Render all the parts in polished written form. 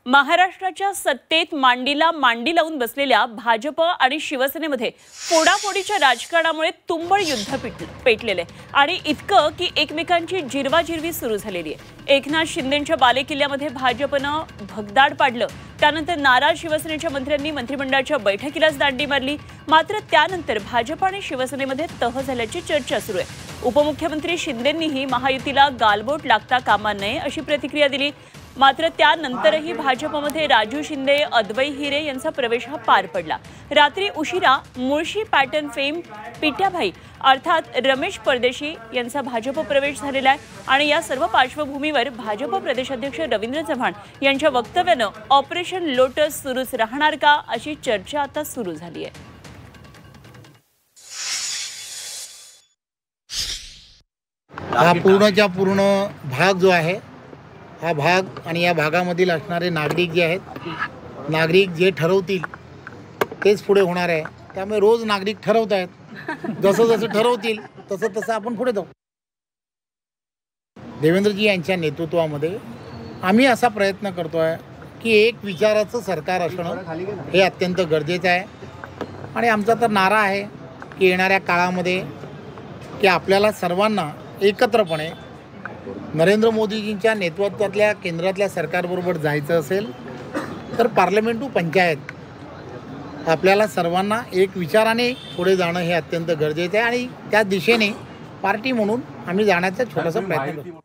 महाराष्ट्राच्या सत्तेत मांडीला मांडी लावून बसलेल्या भाजप आणि शिवसेनेमध्ये फोडाफोडीच्या राजकारणामुळे तुंबळ युद्ध पेटलेले आणि इतकं की एकमेकांची जिरवाजिरवी सुरू झालेली आहे। एकनाथ शिंदेंच्या बालेकिल्ल्यामध्ये भाजपनं भगदाड पाडलं। त्यानंतर नाराज शिवसेनेच्या मंत्र्यांनी मंत्रिमंडळाच्या बैठकीलाच दांडी मारली। मात्र त्यानंतर भाजप आणि शिवसेनेमध्ये तह झाल्याची चर्चा सुरू आहे। उपमुख्यमंत्री शिंदेंनीही महायुतीला गालबोट लागता कामा नये अशी प्रतिक्रिया दिली। मात्र त्यानंतरही भाजपमध्ये राजू शिंदे, अद्वै हिरे यांचा प्रवेश हा पार पडला। रात्री उशिरा मुळशी पॅटर्न फेम पिट्याभाई अर्थात रमेश परदेशी यांचा भाजप प्रवेश झालेला आहे आणि या सर्व पार्श्वभूमीवर भाजप प्रदेशाध्यक्ष रवींद्र चव्हाण यांच्या वक्तव्यानं ऑपरेशन लोटस सुरूच राहणार का अशी चर्चा आता सुरू झाली आहे। हा पूर्णच्या पूर्ण भाग जो आहे हा भाग आणि या भागामधील असणारे नागरिक जे आहेत, नागरिक जे ठरवतील तेच पुढे होणार आहे। त्यामुळे रोज नागरिक ठरवत आहेत, जसं जसं ठरवतील तसं तसं आपण पुढे जाऊ। देवेंद्रजी यांच्या नेतृत्वामध्ये आम्ही असा प्रयत्न करतो आहे की एक विचाराचं सरकार असणं हे अत्यंत गरजेचं आहे आणि आमचा तर नारा आहे की येणाऱ्या काळामध्ये की आपल्याला सर्वांना एकत्रपणे नरेंद्र मोदीजींच्या नेतृत्वातल्या केंद्रातल्या सरकारबरोबर जायचं असेल तर पार्लमेंट टू पंचायत आपल्याला सर्वांना एक विचाराने पुढे जाणं हे अत्यंत गरजेचं आहे आणि त्या दिशेने पार्टी म्हणून आम्ही जाण्याचा छोटासा प्रयत्न करतो।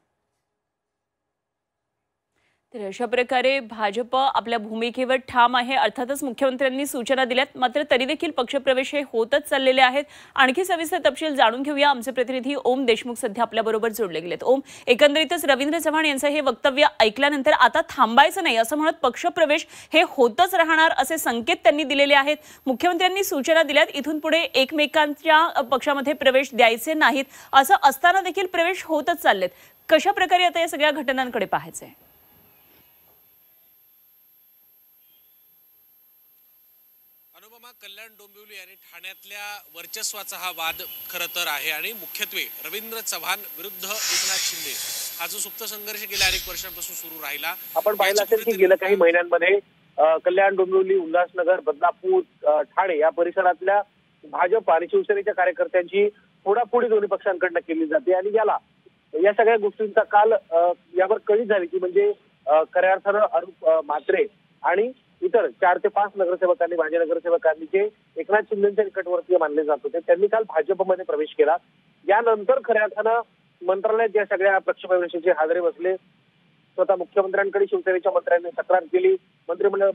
तर अशा प्रकारे भाजप आपल्या भूमिकेवर ठाम आहे। अर्थातच मुख्यमंत्र्यांनी सूचना दिल्यात, मात्र तरी देखील पक्षप्रवेश हे होतच चाललेले आहेत। आणखी सविस्तर तपशील जाणून घेऊया। आमचे प्रतिनिधी ओम देशमुख सध्या आपल्याबरोबर जोडले गेलेत। ओम, एकंदरीतच रवींद्र चव्हाण यांचं हे वक्तव्य ऐकल्यानंतर आता थांबायचं नाही असं म्हणत पक्षप्रवेश हे होतच राहणार असे संकेत त्यांनी दिलेले आहेत। मुख्यमंत्र्यांनी सूचना दिल्यात, इथून पुढे एकमेकांच्या पक्षामध्ये प्रवेश द्यायचे नाहीत असं असताना देखील प्रवेश होतच चाललेत। कशा प्रकारे आता या सगळ्या घटनांकडे पाहायचंय? कल्याण डोंबिवली आणि ठाण्यातल्या वर्चस्वाचा हा वाद खरं तर आहे आणि मुख्यत्वे रवींद्र चव्हाण विरुद्ध एकनाथ शिंदे हा जो सुप्त संघर्ष गेल्या अनेक वर्षांपासून सुरू राहिला। आपण पाहिलं असेल की गेल्या काही महिन्यांमध्ये कल्याण डोंबिवली, उल्हासनगर, बदलापूर, ठाणे या परिसरातल्या भाजप आणि शिवसेनेच्या कार्यकर्त्यांची फोडाफोडी दोन्ही पक्षांकडनं केली जाते आणि या सगळ्या गोष्टींचा काल यावर कळी झाली की म्हणजे खऱ्या अर्थानं अरूप म्हात्रे आणि इतर 4 ते 5 नगरसेवकांनी, माजी नगरसेवकांनी जे एकनाथ शिंदेच्या निकटवर्तीय मानले जात होते त्यांनी काल भाजपमध्ये प्रवेश केला। यानंतर खऱ्या अर्थानं मंत्रालयात या सगळ्या पक्षप्रवेशाचे हादरे बसले। स्वतः मुख्यमंत्र्यांकडे शिवसेनेच्या मंत्र्यांनी तक्रार केली, मंत्रिमंडळ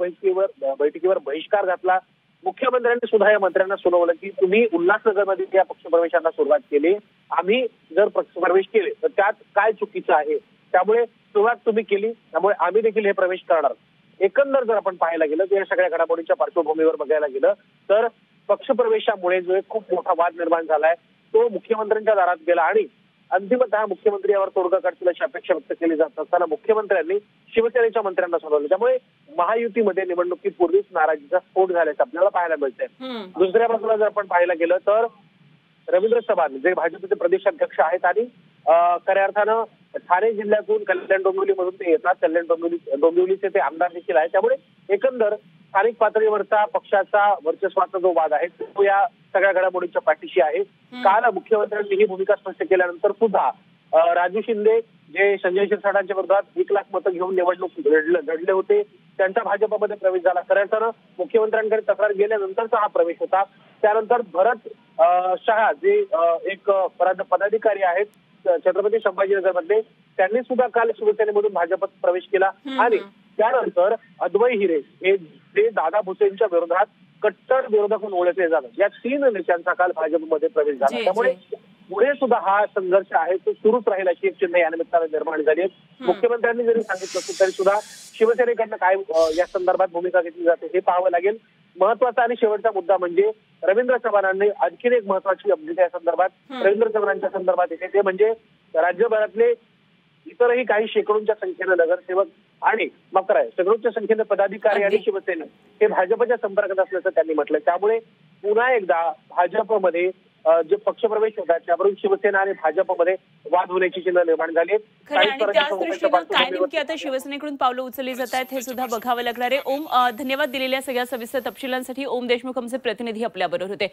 बैठकीवर बहिष्कार घातला। मुख्यमंत्र्यांनी सुद्धा या मंत्र्यांना सुनावलं की तुम्ही उल्हासनगरमध्ये या पक्षप्रवेशाला सुरुवात केली, आम्ही जर पक्षप्रवेश केले तर त्यात काय चुकीचं आहे, त्यामुळे सुरुवात तुम्ही केली त्यामुळे आम्ही देखील हे प्रवेश करणार। एकंदर जर आपण पाहायला गेलं तर या सगळ्या घडामोडींच्या पार्श्वभूमीवर बघायला गेलं तर पक्षप्रवेशामुळे जो एक खूप मोठा वाद निर्माण झालाय तो मुख्यमंत्र्यांच्या दारात गेला आणि अंतिमतः मुख्यमंत्री यावर तोडगा काढतील अशी अपेक्षा व्यक्त केली जात असताना मुख्यमंत्र्यांनी शिवसेनेच्या मंत्र्यांना सोडवलं। त्यामुळे महायुतीमध्ये निवडणुकीपूर्वीच नाराजीचा स्फोट झाल्याचं आपल्याला पाहायला मिळतंय। दुसऱ्या बाजूला जर आपण पाहायला गेलं तर रवींद्र चव्हाण जे भाजपचे प्रदेशाध्यक्ष आहेत आणि खऱ्या अर्थानं ठाणे जिल्ह्यातून कल्याण डोंबिवलीमधून ते येतात, कल्याण डोंबिवलीचे ते आमदार देखील आहेत। त्यामुळे एकंदर स्थानिक पातळीवरचा पक्षाचा वर्चस्वाचा जो वाद आहे तो या सगळ्या घडामोडींच्या पाठीशी आहे। काल मुख्यमंत्र्यांनी ही भूमिका स्पष्ट केल्यानंतर सुद्धा राजू शिंदे जे संजय शिरसाटांच्या विरोधात 1 लाख मतं घेऊन निवडणूक लढले होते त्यांचा भाजपमध्ये प्रवेश झाला। खऱ्या अर्थानं मुख्यमंत्र्यांकडे तक्रार गेल्यानंतरचा हा प्रवेश होता। त्यानंतर भरत शहा जे एक पदाधिकारी आहेत छत्रपती संभाजीनगर मध्ये त्यांनी सुद्धा काल शिवसेनेमधून भाजपात प्रवेश केला आणि त्यानंतर अद्वै हिरे हे जे दादा भुसेंच्या विरोधात कट्टर विरोधक म्हणून ओळखले जातात या 3 नेत्यांचा काल भाजपमध्ये प्रवेश झाला। त्यामुळे पुढे सुद्धा हा संघर्ष आहे तो सुरूच राहील अशी एक चिन्ह या निमित्ताने निर्माण झाली आहे। मुख्यमंत्र्यांनी जरी सांगितलं असलं तरी सुद्धा शिवसेनेकडनं काय या संदर्भात भूमिका घेतली जाते हे पाहावं लागेल। महत्वाचा आणि शेवटचा मुद्दा म्हणजे रवींद्र चव्हाणांनी आणखी एक महत्वाची अपडेट या संदर्भात रवींद्र चव्हाणांच्या संदर्भात येते ते म्हणजे राज्यभरातले इतरही काही शेकडोंच्या संख्येनं नगरसेवक आणि शेकडोंच्या संख्येनं पदाधिकारी आणि शिवसेना हे भाजपच्या संपर्कात असल्याचं त्यांनी म्हटलं। त्यामुळे पुन्हा एकदा भाजपमध्ये जे पक्षप्रवेश होता त्यावरून शिवसेना आणि भाजपमध्ये वाद होण्याची चिन्ह निर्माण झाली खरं आणि त्याच दृष्टीनं काय नेमकी आता शिवसेनेकडून पावलं उचलली जात आहेत हे सुद्धा बघावं लागणार आहे. ओम, धन्यवाद दिलेल्या सगळ्या सविस्तर तपशिलांसाठी. ओम देशमुख आमचे प्रतिनिधी आपल्याबरोबर होते.